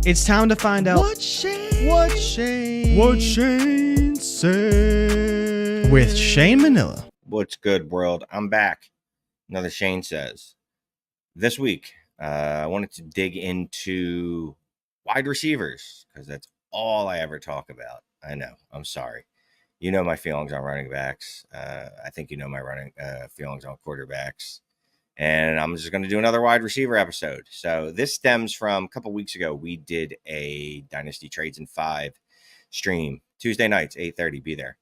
It's time to find out What Shane said with Shane Manila. What's good, world? I'm back. Another Shane Says. This week, I wanted to dig into wide receivers because that's all I ever talk about. I know. I'm sorry. You know my feelings on running backs. I think you know my feelings on quarterbacks. And I'm just going to do another wide receiver episode. So this stems from a couple weeks ago. We did a Dynasty Trades in 5 stream Tuesday nights, 8:30. Be there.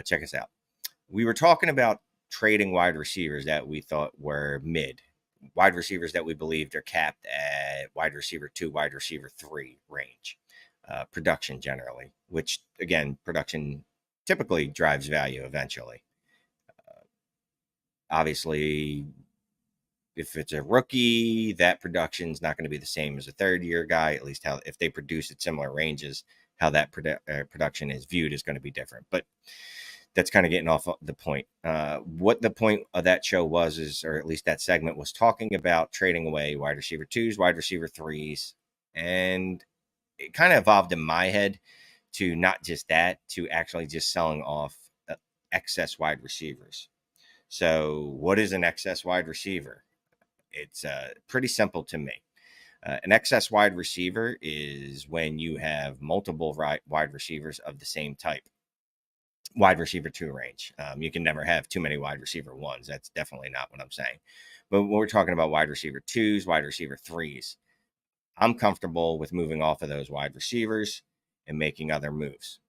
Check us out. We were talking about trading wide receivers that we thought were mid, wide receivers that we believed are capped at wide receiver 2, wide receiver 3 range, production generally, which again, production typically drives value eventually. Obviously, if it's a rookie, that production is not going to be the same as a third-year guy. At least if they produce at similar ranges, how that production is viewed is going to be different. But that's kind of getting off the point. What the point of that show was, or at least that segment was talking about trading away wide receiver 2s, wide receiver 3s, and it kind of evolved in my head to not just that, to actually just selling off excess wide receivers. So what is an excess wide receiver? It's pretty simple to me. An excess wide receiver is when you have multiple wide receivers of the same type. Wide receiver 2 range. You can never have too many wide receiver 1s. That's definitely not what I'm saying. But when we're talking about wide receiver 2s, wide receiver 3s, I'm comfortable with moving off of those wide receivers and making other moves.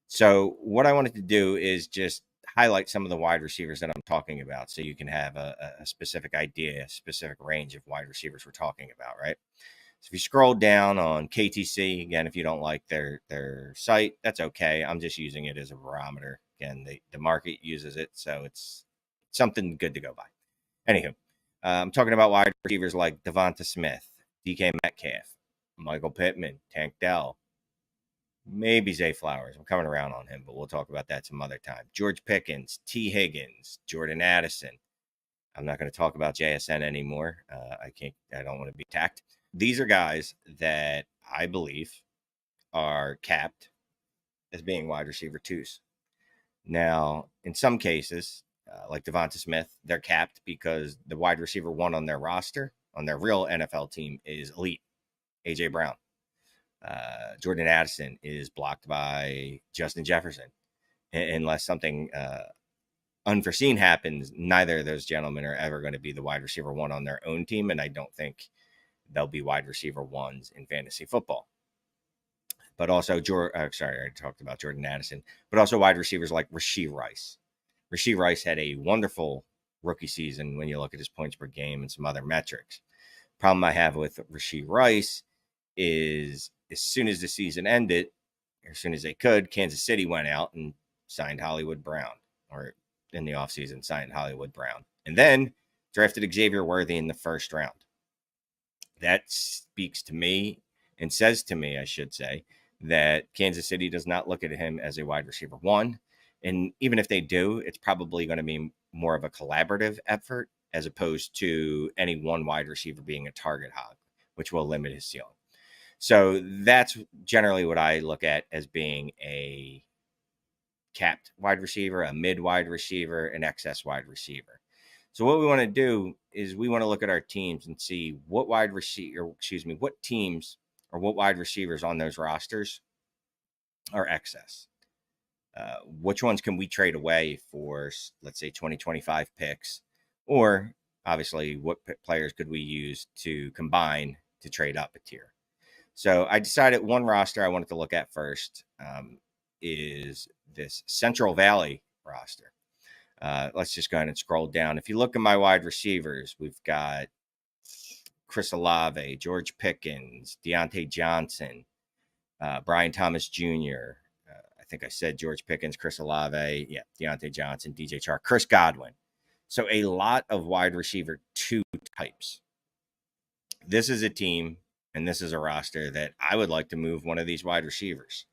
So what I wanted to do is just highlight some of the wide receivers that I'm talking about so you can have a specific idea, a specific range of wide receivers we're talking about, right? So if you scroll down on KTC, again, if you don't like their site, that's okay. I'm just using it as a barometer. Again, the market uses it, so it's something good to go by. Anywho, I'm talking about wide receivers like Devonta Smith, DK Metcalf, Michael Pittman, Tank Dell, maybe Zay Flowers. I'm coming around on him, but we'll talk about that some other time. George Pickens, T. Higgins, Jordan Addison. I'm not going to talk about JSN anymore. I don't want to be attacked. These are guys that I believe are capped as being wide receiver 2s. Now, in some cases, like Devonta Smith, they're capped because the wide receiver 1 on their roster, on their real NFL team, is elite, A.J. Brown. Jordan Addison is blocked by Justin Jefferson. Unless something unforeseen happens, neither of those gentlemen are ever going to be the wide receiver 1 on their own team, and I don't think they'll be wide receiver 1s in fantasy football. But also, I talked about Jordan Addison, but also wide receivers like Rashee Rice. Rashee Rice had a wonderful rookie season when you look at his points per game and some other metrics. Problem I have with Rashee Rice is as soon as the season ended, or as soon as they could, Kansas City went out and signed Hollywood Brown, or in the offseason signed Hollywood Brown, and then drafted Xavier Worthy in the first round. That speaks to me and says to me, I should say, that Kansas City does not look at him as a wide receiver 1. And even if they do, it's probably going to be more of a collaborative effort as opposed to any one wide receiver being a target hog, which will limit his ceiling. So that's generally what I look at as being a capped wide receiver, a mid wide receiver, an excess wide receiver. So what we want to do is we want to look at our teams and see what teams or what wide receivers on those rosters are excess. Which ones can we trade away for, let's say, 2025 picks? Or obviously, what players could we use to combine to trade up a tier? So I decided one roster I wanted to look at first is this Central Valley roster. Let's just go ahead and scroll down. If you look at my wide receivers, we've got Chris Olave, George Pickens, Deontay Johnson, Brian Thomas Jr. I think I said George Pickens, Chris Olave, Deontay Johnson, DJ Chark, Chris Godwin. So a lot of wide receiver 2 types. This is a team and this is a roster that I would like to move one of these wide receivers.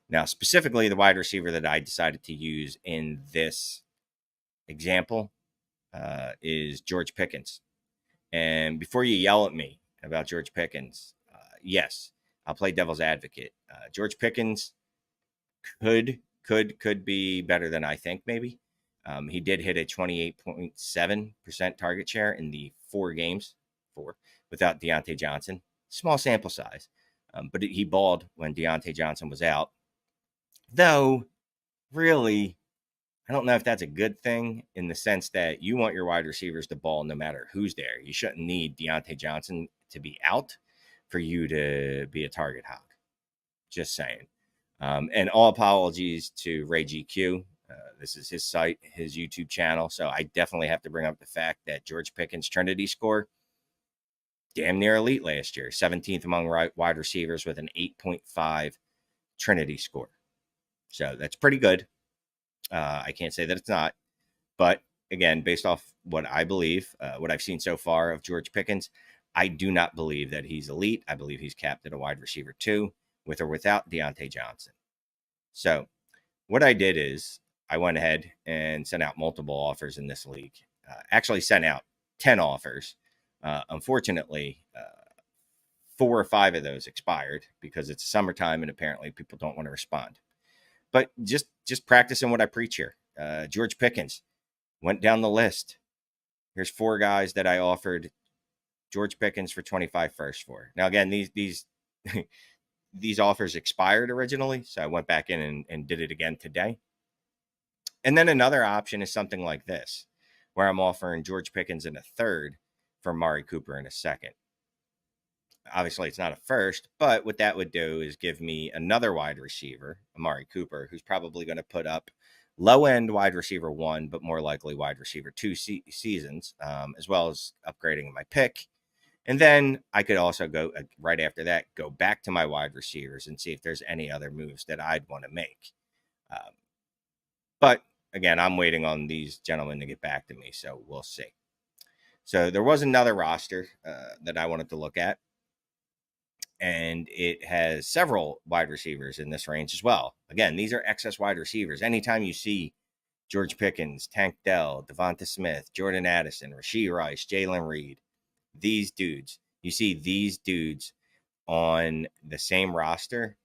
Now, specifically, the wide receiver that I decided to use in this example is George Pickens. And before you yell at me about George Pickens, yes, I'll play devil's advocate. George Pickens could be better than I think, maybe. He did hit a 28.7% target share in the 4 games without Deontay Johnson. Small sample size, but he balled when Deontay Johnson was out. Though, really, I don't know if that's a good thing in the sense that you want your wide receivers to ball no matter who's there. You shouldn't need Deontay Johnson to be out for you to be a target hog. Just saying. And all apologies to Ray GQ. This is his site, his YouTube channel. So I definitely have to bring up the fact that George Pickens' Trinity score, damn near elite last year. 17th among wide receivers with an 8.5 Trinity score. So that's pretty good. I can't say that it's not. But again, based off what I believe, what I've seen so far of George Pickens, I do not believe that he's elite. I believe he's capped at a wide receiver 2, with or without Deontay Johnson. So what I did is I went ahead and sent out multiple offers in this league. Actually sent out 10 offers. Unfortunately, 4 or 5 of those expired because it's summertime and apparently people don't want to respond. But just practicing what I preach here. George Pickens went down the list. Here's 4 guys that I offered George Pickens for 25 first for. Now, again, these these offers expired originally, so I went back in and did it again today. And then another option is something like this, where I'm offering George Pickens in a third for Amari Cooper in a second. Obviously, it's not a first, but what that would do is give me another wide receiver, Amari Cooper, who's probably going to put up low-end wide receiver 1, but more likely wide receiver 2 seasons, as well as upgrading my pick. And then I could also go right after that, go back to my wide receivers and see if there's any other moves that I'd want to make. But again, I'm waiting on these gentlemen to get back to me, so we'll see. So there was another roster that I wanted to look at, and it has several wide receivers in this range as well. Again, these are excess wide receivers. Anytime you see George Pickens, Tank Dell, Devonta Smith, Jordan Addison, Rashee Rice, Jalen Reed, these dudes, you see these dudes on the same roster,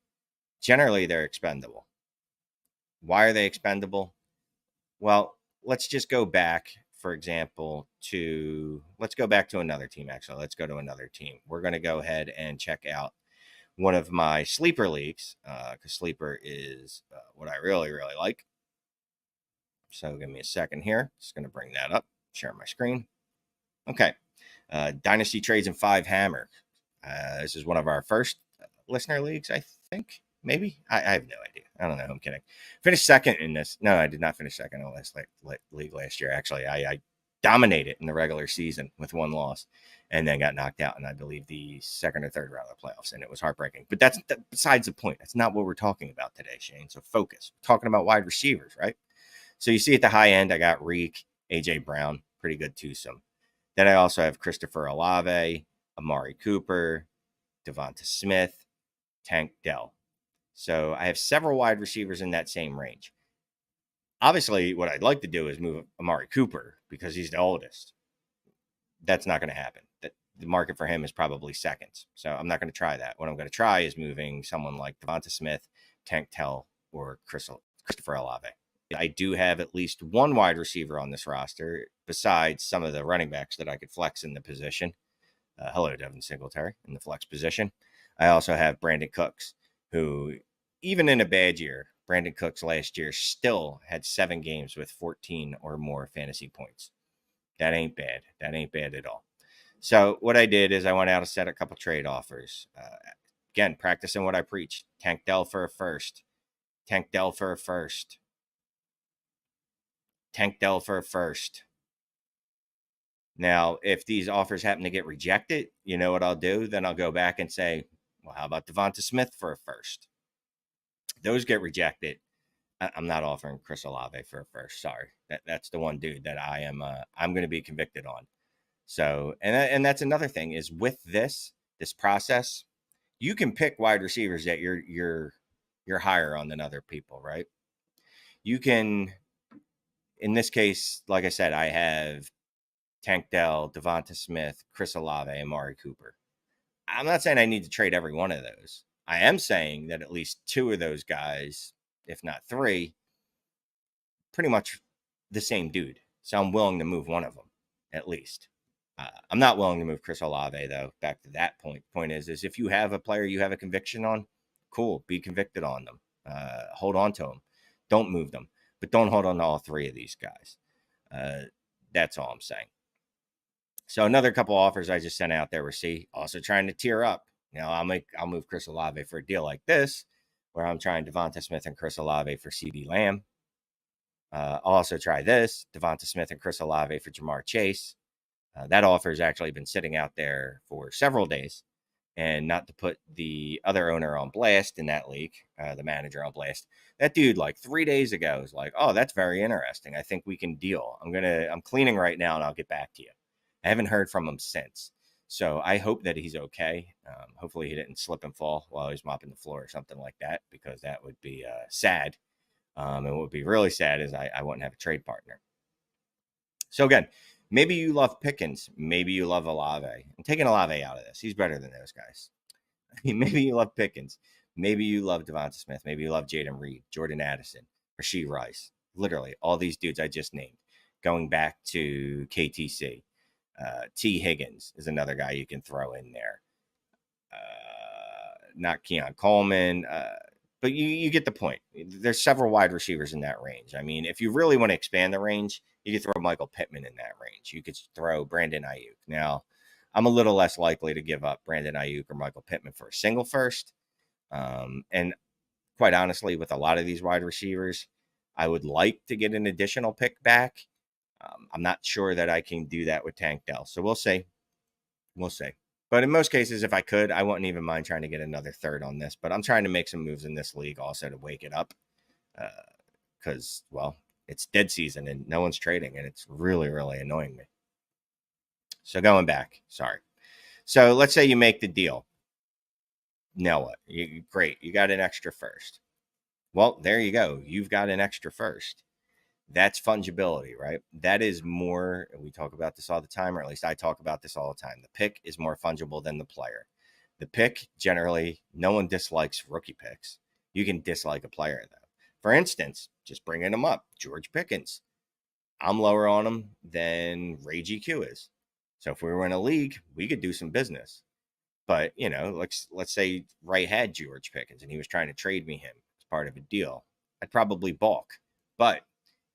generally they're expendable. Why are they expendable? Well, let's just go back, for example, let's go back to another team, actually. Let's go to another team. We're going to go ahead and check out one of my sleeper leagues, because sleeper is what I really, really like. So give me a second here. Just going to bring that up, share my screen. Okay. Dynasty Trades and 5 Hammer. This is one of our first listener leagues, I think. Maybe. I have no idea. I don't know. I'm kidding. Finished second in this. No, I did not finish second in the last league last year. Actually, I dominated in the regular season with 1 loss and then got knocked out in, I believe, the second or third round of the playoffs. And it was heartbreaking. But that's besides the point. That's not what we're talking about today, Shane. So focus. We're talking about wide receivers, right? So you see at the high end, I got Reek, A.J. Brown. Pretty good twosome. Then I also have Christopher Olave, Amari Cooper, Devonta Smith, Tank Dell. So I have several wide receivers in that same range. Obviously, what I'd like to do is move Amari Cooper because he's the oldest. That's not going to happen. The market for him is probably seconds. So I'm not going to try that. What I'm going to try is moving someone like Devonta Smith, Tank Dell, or Christopher Olave. I do have at least 1 wide receiver on this roster, besides some of the running backs that I could flex in the position. Hello, Devin Singletary in the flex position. I also have Brandon Cooks, who, even in a bad year, Brandon Cooks last year still had 7 games with 14 or more fantasy points. That ain't bad. That ain't bad at all. So what I did is I went out and set a couple trade offers. Again, practicing what I preach. Tank Dell for a first. Tank Dell for a first. Tank Dell for a first. Now, if these offers happen to get rejected, you know what I'll do? Then I'll go back and say, well, how about Devonta Smith for a first? Those get rejected. I'm not offering Chris Olave for a first. Sorry. That's the one dude that I'm going to be convicted on. So, and that's another thing is with this process, you can pick wide receivers that you're higher on than other people, right? You can, in this case, like I said, I have Tank Dell, Devonta Smith, Chris Olave, and Amari Cooper. I'm not saying I need to trade every one of those. I am saying that at least 2 of those guys, if not 3, pretty much the same dude. So I'm willing to move one of them at least. I'm not willing to move Chris Olave though. Back to that point. Point is if you have a player you have a conviction on, cool, be convicted on them. Hold on to them. Don't move them, but don't hold on to all 3 of these guys. That's all I'm saying. So another couple offers I just sent out there were also trying to tier up. I'll move Chris Olave for a deal like this, where I'm trying Devonta Smith and Chris Olave for CD Lamb. I'll also try this, Devonta Smith and Chris Olave for Jamar Chase. That offer has actually been sitting out there for several days. And not to put the other owner on blast in that league, the manager on blast, that dude like 3 days ago was like, "Oh, that's very interesting. I think we can deal. I'm cleaning right now and I'll get back to you." I haven't heard from him since. So I hope that he's okay. Hopefully he didn't slip and fall while he was mopping the floor or something like that, because that would be sad. And what would be really sad is I wouldn't have a trade partner. So again, maybe you love Pickens. Maybe you love Olave. I'm taking Olave out of this. He's better than those guys. Maybe you love Pickens. Maybe you love Devonta Smith. Maybe you love Jaden Reed, Jordan Addison, Rashee Rice. Literally, all these dudes I just named. Going back to KTC. T. Higgins is another guy you can throw in there. Not Keon Coleman. But you get the point. There's several wide receivers in that range. I mean, if you really want to expand the range, you could throw Michael Pittman in that range. You could throw Brandon Ayuk. Now, I'm a little less likely to give up Brandon Ayuk or Michael Pittman for a single first. And quite honestly, with a lot of these wide receivers, I would like to get an additional pick back. I'm not sure that I can do that with Tank Dell. So we'll see. We'll see. But in most cases, if I could, I wouldn't even mind trying to get another third on this. But I'm trying to make some moves in this league also to wake it up. Because, well, it's dead season and no one's trading. And it's really, really annoying me. So going back. Sorry. So let's say you make the deal. Now what? Great. You got an extra first. Well, there you go. You've got an extra first. That's fungibility, right? That is more, and we talk about this all the time, or at least I talk about this all the time. The pick is more fungible than the player. The pick, generally, no one dislikes rookie picks. You can dislike a player, though. For instance, just bringing him up, George Pickens. I'm lower on him than Ray GQ is. So if we were in a league, we could do some business. But, let's say Ray had George Pickens and he was trying to trade me him as part of a deal. I'd probably balk. But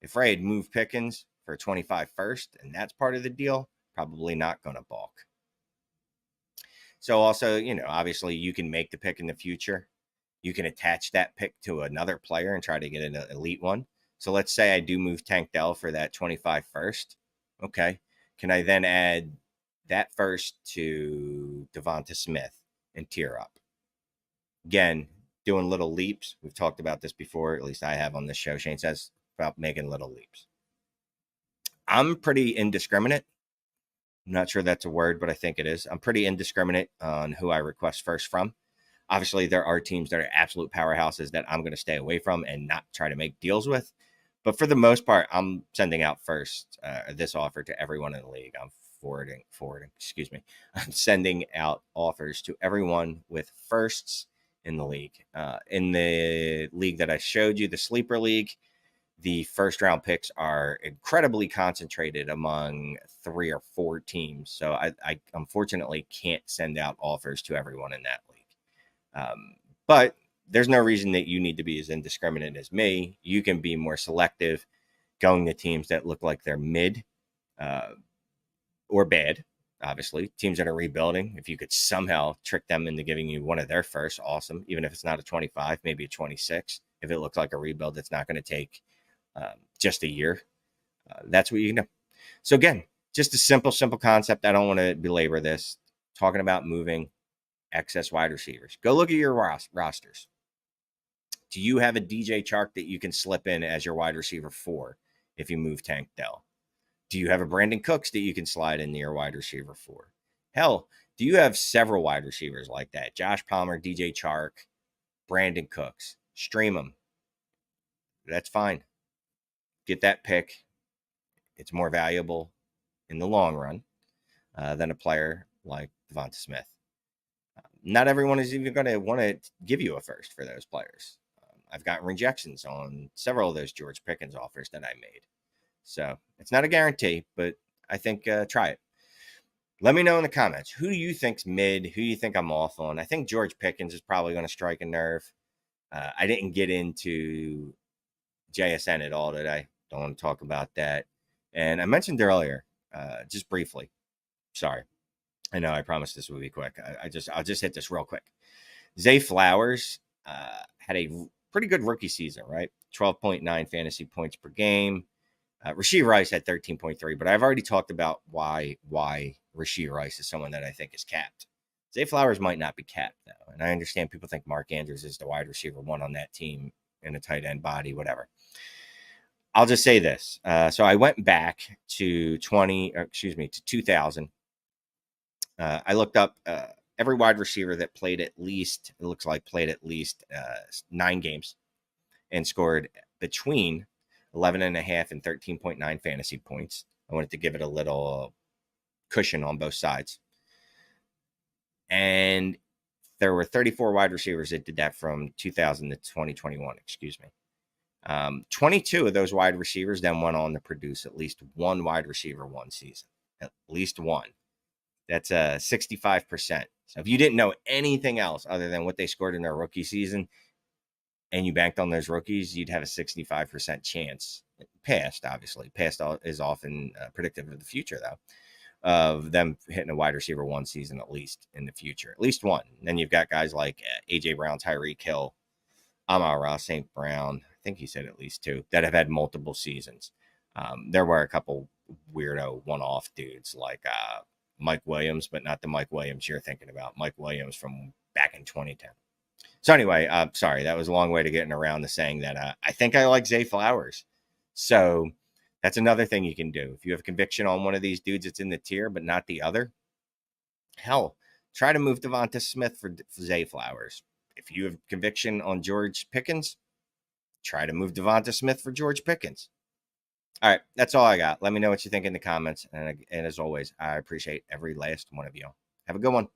if Ray had moved Pickens for 25 first, and that's part of the deal, probably not going to balk. So also, obviously you can make the pick in the future. You can attach that pick to another player and try to get an elite one. So let's say I do move Tank Dell for that 25 first. Okay. Can I then add that first to Devonta Smith and tier up? Again, doing little leaps. We've talked about this before, at least I have on this show. Shane says about making little leaps. I'm pretty indiscriminate. I'm not sure that's a word, but I think it is. I'm pretty indiscriminate on who I request first from. Obviously, there are teams that are absolute powerhouses that I'm going to stay away from and not try to make deals with. But for the most part, I'm sending out this offer to everyone in the league. I'm I'm sending out offers to everyone with firsts in the league. In the league that I showed you, the Sleeper League, the first round picks are incredibly concentrated among 3 or 4 teams. So I unfortunately can't send out offers to everyone in that league. But there's no reason that you need to be as indiscriminate as me. You can be more selective, going to teams that look like they're mid or bad. Obviously, teams that are rebuilding, if you could somehow trick them into giving you one of their first, awesome. Even if it's not a 25, maybe a 26. If it looks like a rebuild that's not going to take just a year, that's what you can do. So again, just a simple concept. I don't want to belabor this. Talking about moving excess wide receivers. Go look at your rosters. Do you have a DJ Chark that you can slip in as your wide receiver 4 if you move Tank Dell? Do you have a Brandon Cooks that you can slide into your wide receiver 4? Hell, do you have several wide receivers like that? Josh Palmer, DJ Chark, Brandon Cooks. Stream them. That's fine. Get that pick. It's more valuable in the long run than a player like Devonta Smith. Not everyone is even going to want to give you a first for those players. I've gotten rejections on several of those George Pickens offers that I made. So it's not a guarantee, but I think try it. Let me know in the comments. Who do you think's mid? Who do you think I'm off on? I think George Pickens is probably going to strike a nerve. I didn't get into JSN at all today. Don't want to talk about that. And I mentioned earlier, just briefly. Sorry. I know I promised this would be quick. I'll just hit this real quick. Zay Flowers had a pretty good rookie season, right? 12.9 fantasy points per game. Rashee Rice had 13.3, but I've already talked about why Rashee Rice is someone that I think is capped. Zay Flowers might not be capped, though. And I understand people think Mark Andrews is the wide receiver one on that team in a tight end body, whatever. I'll just say this. So I went back to 2000. I looked up every wide receiver that played at least 9 games and scored between 11.5 and 13.9 fantasy points. I wanted to give it a little cushion on both sides. And there were 34 wide receivers that did that from 2000 to 2021, 22 of those wide receivers then went on to produce at least one wide receiver one season. At least one. That's 65%. So if you didn't know anything else other than what they scored in their rookie season and you banked on those rookies, you'd have a 65% chance. Past, obviously. Past is often predictive of the future, though, of them hitting a wide receiver one season at least in the future. At least one. And then you've got guys like A.J. Brown, Tyreek Hill, Amon-Ra St. Brown, I think he said at least 2, that have had multiple seasons. There were a couple weirdo one-off dudes like Mike Williams, but not the Mike Williams you're thinking about. Mike Williams from back in 2010. So anyway, sorry, that was a long way to getting around to saying that I think I like Zay Flowers. So that's another thing you can do. If you have conviction on one of these dudes that's in the tier, but not the other, hell, try to move Devonta Smith for Zay Flowers. If you have conviction on George Pickens, try to move Devonta Smith for George Pickens. All right, that's all I got. Let me know what you think in the comments. And as always, I appreciate every last one of you. Have a good one.